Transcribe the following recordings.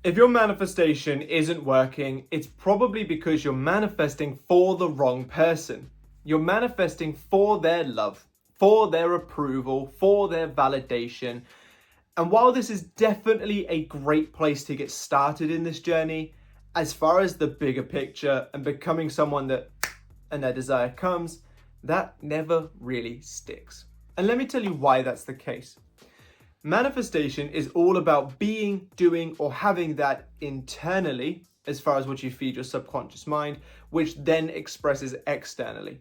If your manifestation isn't working, it's probably because you're manifesting for the wrong person. You're manifesting for their love, for their approval, for their validation. And while this is definitely a great place to get started in this journey, as far as the bigger picture and becoming someone that and their desire comes, that never really sticks. And let me tell you why that's the case. Manifestation is all about being, doing, or having that internally, as far as what you feed your subconscious mind, which then expresses externally.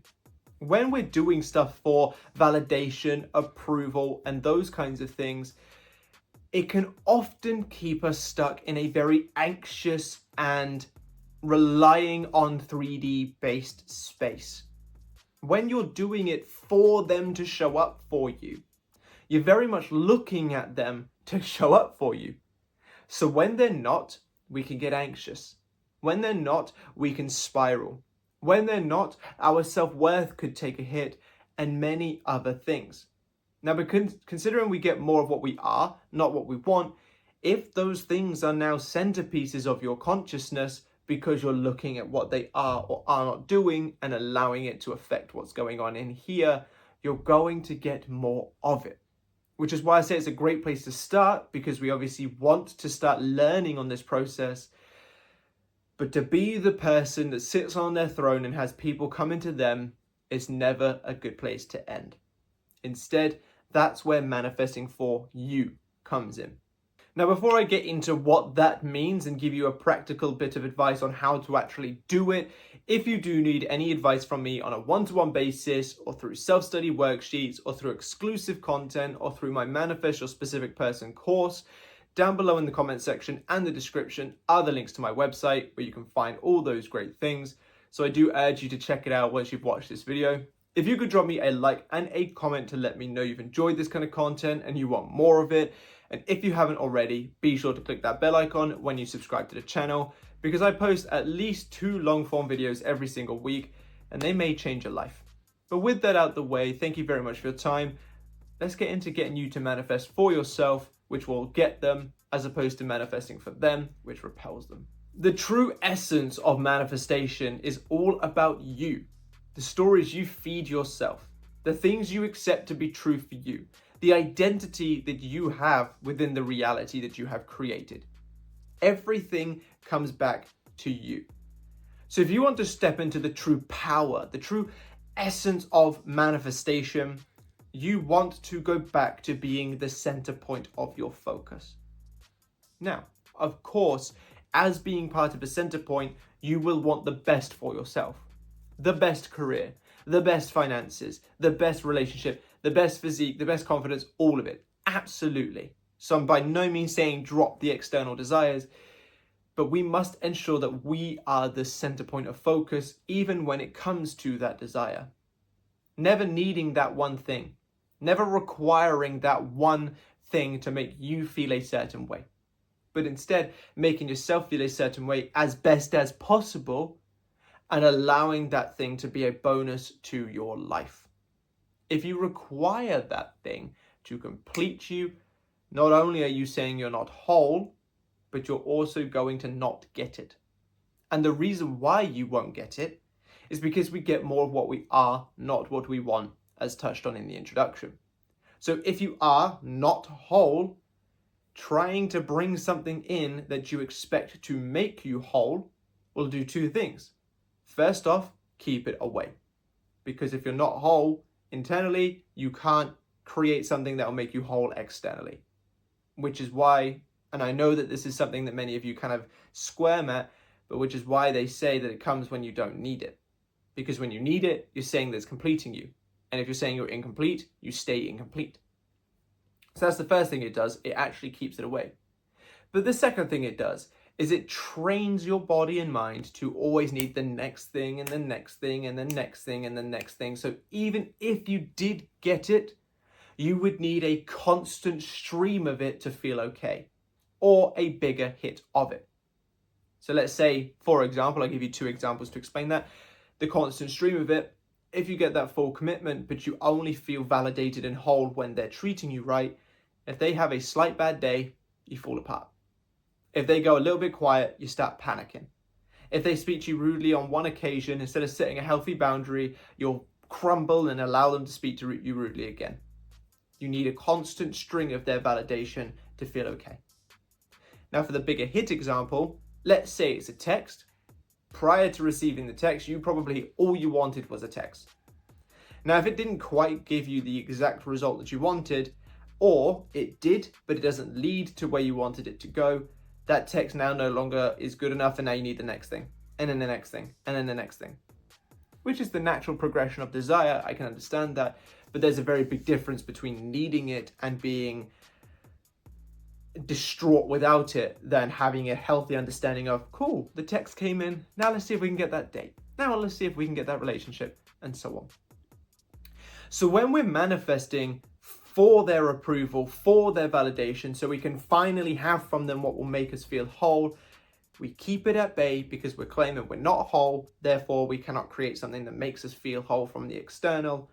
When we're doing stuff for validation, approval, and those kinds of things, it can often keep us stuck in a very anxious and relying on 3D based space. When you're doing it for them to show up for you, you're very much looking at them to show up for you. So when they're not, we can get anxious. When they're not, we can spiral. When they're not, our self-worth could take a hit, and many other things. Now, because considering we get more of what we are, not what we want, if those things are now centerpieces of your consciousness because you're looking at what they are or are not doing and allowing it to affect what's going on in here, you're going to get more of it. Which is why I say it's a great place to start, because we obviously want to start learning on this process. But to be the person that sits on their throne and has people come into them is never a good place to end. Instead, that's where manifesting for you comes in. Now, before I get into what that means and give you a practical bit of advice on how to actually do it, if you do need any advice from me on a one-to-one basis, or through self-study worksheets, or through exclusive content, or through my Manifest Your Specific Person course, down below in the comment section and the description are the links to my website where you can find all those great things. So I do urge you to check it out once you've watched this video. If you could drop me a like and a comment to let me know you've enjoyed this kind of content and you want more of it. And if you haven't already, be sure to click that bell icon when you subscribe to the channel, because I post at least 2 long form videos every single week, and they may change your life. But with that out the way, thank you very much for your time. Let's get into getting you to manifest for yourself, which will get them, as opposed to manifesting for them, which repels them. The true essence of manifestation is all about you. The stories you feed yourself, the things you accept to be true for you, the identity that you have within the reality that you have created. Everything comes back to you. So if you want to step into the true power, the true essence of manifestation, you want to go back to being the center point of your focus. Now, of course, as being part of a center point, you will want the best for yourself. The best career, the best finances, the best relationship, the best physique, the best confidence, all of it. Absolutely. So I'm by no means saying drop the external desires, but we must ensure that we are the center point of focus, even when it comes to that desire. Never needing that one thing, never requiring that one thing to make you feel a certain way, but instead making yourself feel a certain way as best as possible, and allowing that thing to be a bonus to your life. If you require that thing to complete you, not only are you saying you're not whole, but you're also going to not get it. And the reason why you won't get it is because we get more of what we are, not what we want, as touched on in the introduction. So if you are not whole, trying to bring something in that you expect to make you whole will do 2 things. First off, keep it away. Because if you're not whole internally, you can't create something that will make you whole externally. Which is why, and I know that this is something that many of you kind of squirm at, but which is why they say that it comes when you don't need it. Because when you need it, you're saying that it's completing you. And if you're saying you're incomplete, you stay incomplete. So that's the first thing it does. It actually keeps it away. But the second thing it does is it trains your body and mind to always need the next thing and the next thing and the next thing and the next thing. So even if you did get it, you would need a constant stream of it to feel okay, or a bigger hit of it. So let's say, for example, I'll give you 2 examples to explain that. The constant stream of it, if you get that full commitment, but you only feel validated and whole when they're treating you right, if they have a slight bad day, you fall apart. If they go a little bit quiet, you start panicking. If they speak to you rudely on one occasion, instead of setting a healthy boundary, you'll crumble and allow them to speak to you rudely again. You need a constant string of their validation to feel okay. Now, for the bigger hit example, let's say it's a text. Prior to receiving the text, you probably all you wanted was a text. Now, if it didn't quite give you the exact result that you wanted, or it did, but it doesn't lead to where you wanted it to go, that text now no longer is good enough, and now you need the next thing, and then the next thing, and then the next thing. Which is the natural progression of desire, I can understand that, but there's a very big difference between needing it and being distraught without it than having a healthy understanding of, cool, the text came in, now let's see if we can get that date. Now let's see if we can get that relationship, and so on. So when we're manifesting for their approval, for their validation, so we can finally have from them what will make us feel whole, we keep it at bay because we're claiming we're not whole, therefore we cannot create something that makes us feel whole from the external,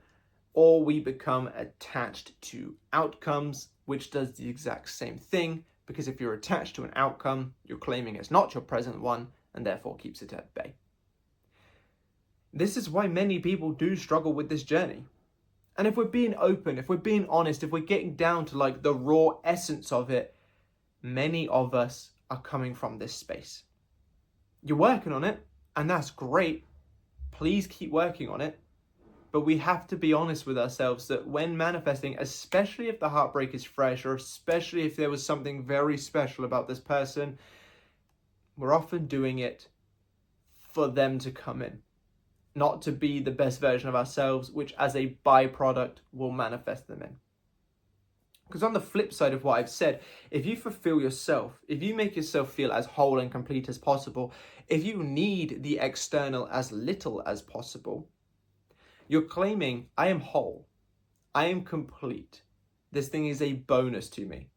or we become attached to outcomes, which does the exact same thing, because if you're attached to an outcome, you're claiming it's not your present one, and therefore keeps it at bay. This is why many people do struggle with this journey. And if we're being open, if we're being honest, if we're getting down to like the raw essence of it, many of us are coming from this space. You're working on it, and that's great. Please keep working on it. But we have to be honest with ourselves that when manifesting, especially if the heartbreak is fresh, or especially if there was something very special about this person, we're often doing it for them to come in. Not to be the best version of ourselves, which as a byproduct will manifest them in. Because on the flip side of what I've said, if you fulfill yourself, if you make yourself feel as whole and complete as possible, if you need the external as little as possible, you're claiming, I am whole, I am complete. This thing is a bonus to me.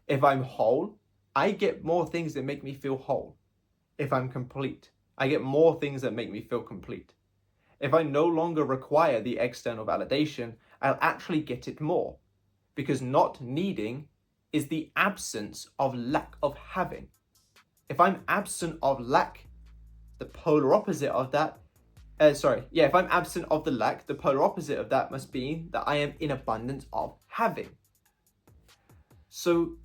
If I'm whole, I get more things that make me feel whole. If I'm complete, I get more things that make me feel complete. If I no longer require the external validation, I'll actually get it more. Because not needing is the absence of lack of having. If I'm absent of lack, the polar opposite of that, if I'm absent of the lack, the polar opposite of that must be that I am in abundance of having. So,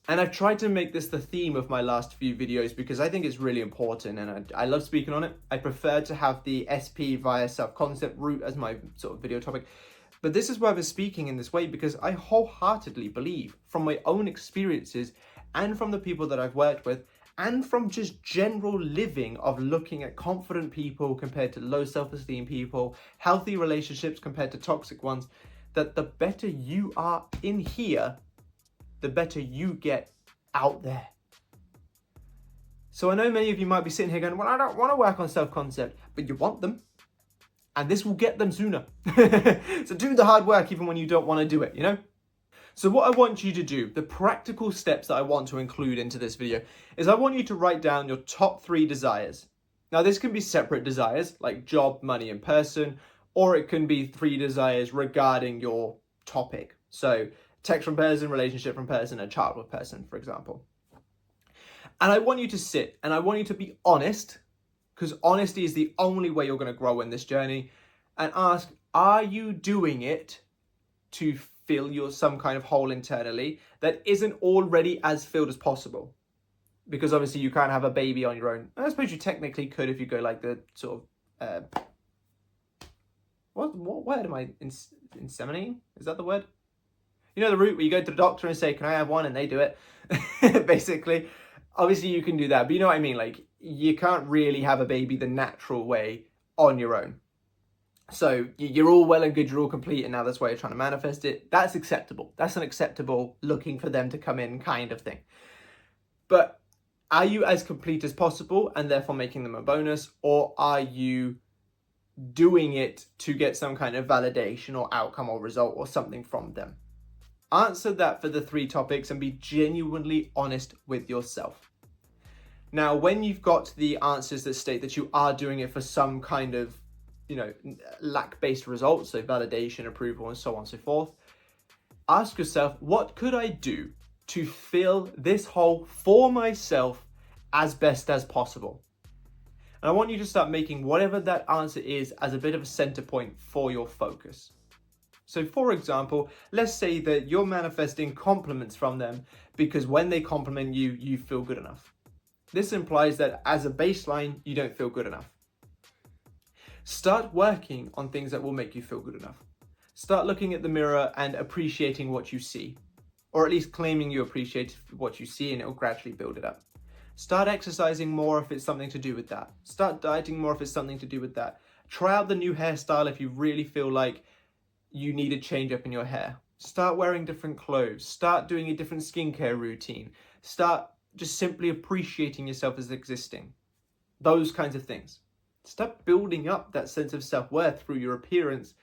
and I've tried to make this the theme of my last few videos because I think it's really important, and I love speaking on it. I prefer to have the SP via self-concept route as my sort of video topic. But this is why I've been speaking in this way, because I wholeheartedly believe from my own experiences and from the people that I've worked with and from just general living of looking at confident people compared to low self-esteem people, healthy relationships compared to toxic ones, that the better you are in here, the better you get out there. So I know many of you might be sitting here going, well, I don't want to work on self-concept, but you want them. And this will get them sooner. So do the hard work even when you don't want to do it, you know? So what I want you to do, the practical steps that I want to include into this video, is I want you to write down your top 3 desires. Now this can be separate desires, like job, money, and person, or it can be 3 desires regarding your topic. So text from person, relationship from person, and child with person, for example. And I want you to sit and I want you to be honest, because honesty is the only way you're going to grow in this journey, and ask, are you doing it to fill your some kind of hole internally that isn't already as filled as possible? Because obviously you can't have a baby on your own. I suppose you technically could if you go like the sort of, what word am I, inseminating? Is that the word? You know the route where you go to the doctor and say, can I have one? And they do it, basically. Obviously you can do that, but you know what I mean? Like, you can't really have a baby the natural way on your own. So you're all well and good, you're all complete, and now that's why you're trying to manifest it. That's acceptable. That's an acceptable looking for them to come in kind of thing. But are you as complete as possible and therefore making them a bonus, or are you doing it to get some kind of validation or outcome or result or something from them? Answer that for the 3 topics and be genuinely honest with yourself. Now, when you've got the answers that state that you are doing it for some kind of, lack-based results, so validation, approval, and so on and so forth, ask yourself, what could I do to fill this hole for myself as best as possible. And I want you to start making whatever that answer is as a bit of a center point for your focus. So for example, let's say that you're manifesting compliments from them because when they compliment you, you feel good enough. This implies that as a baseline, you don't feel good enough. Start working on things that will make you feel good enough. Start looking at the mirror and appreciating what you see, or at least claiming you appreciate what you see, and it will gradually build it up. Start exercising more if it's something to do with that. Start dieting more if it's something to do with that. Try out the new hairstyle if you really feel like you need a change up in your hair. Start wearing different clothes. Start doing a different skincare routine. Start just simply appreciating yourself as existing. Those kinds of things. Start building up that sense of self-worth through your appearance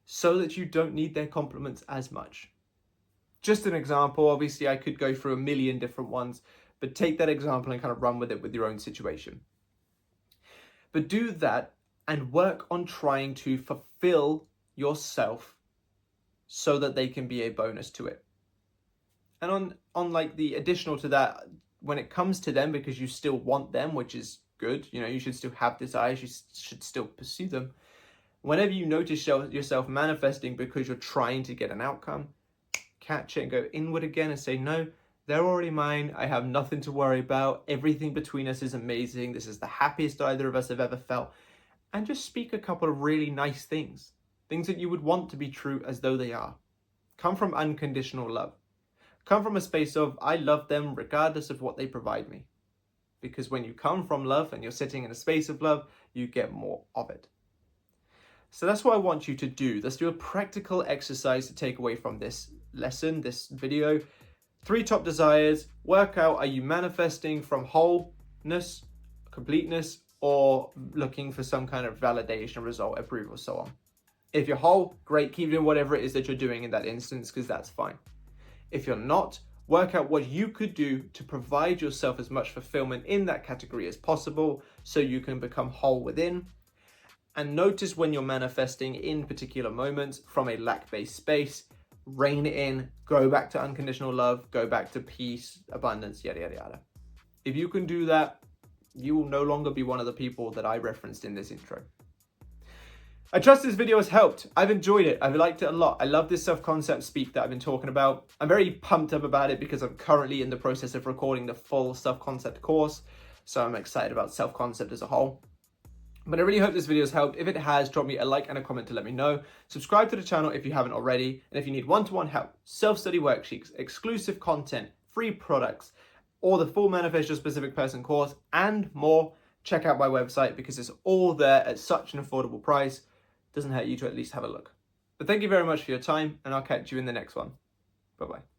so that you don't need their compliments as much. Just an example, obviously I could go through a million different ones, but take that example and kind of run with it with your own situation. But do that and work on trying to fulfill yourself so that they can be a bonus to it. And on like the additional to that, when it comes to them, because you still want them, which is good, you should still have desires, you should still pursue them. Whenever you notice yourself manifesting because you're trying to get an outcome, catch it and go inward again and say, no, they're already mine. I have nothing to worry about. Everything between us is amazing. This is the happiest either of us have ever felt. And just speak a couple of really nice things that you would want to be true as though they are. Come from unconditional love. Come from a space of, I love them regardless of what they provide me. Because when you come from love and you're sitting in a space of love, you get more of it. So that's what I want you to do. Let's do a practical exercise to take away from this lesson, this video. 3 top desires. Work out, are you manifesting from wholeness, completeness, or looking for some kind of validation, result, approval, so on. If you're whole, great, keep doing whatever it is that you're doing in that instance, because that's fine. If you're not, work out what you could do to provide yourself as much fulfillment in that category as possible so you can become whole within. And notice when you're manifesting in particular moments from a lack-based space, rein it in, go back to unconditional love, go back to peace, abundance, yada, yada, yada. If you can do that, you will no longer be one of the people that I referenced in this intro. I trust this video has helped. I've enjoyed it. I've liked it a lot. I love this self-concept speak that I've been talking about. I'm very pumped up about it because I'm currently in the process of recording the full self-concept course. So I'm excited about self-concept as a whole. But I really hope this video has helped. If it has, drop me a like and a comment to let me know. Subscribe to the channel if you haven't already. And if you need one-to-one help, self-study worksheets, exclusive content, free products, or the full Manifest Your Specific Person course, and more, check out my website because it's all there at such an affordable price. Doesn't hurt you to at least have a look. But thank you very much for your time, and I'll catch you in the next one. Bye-bye.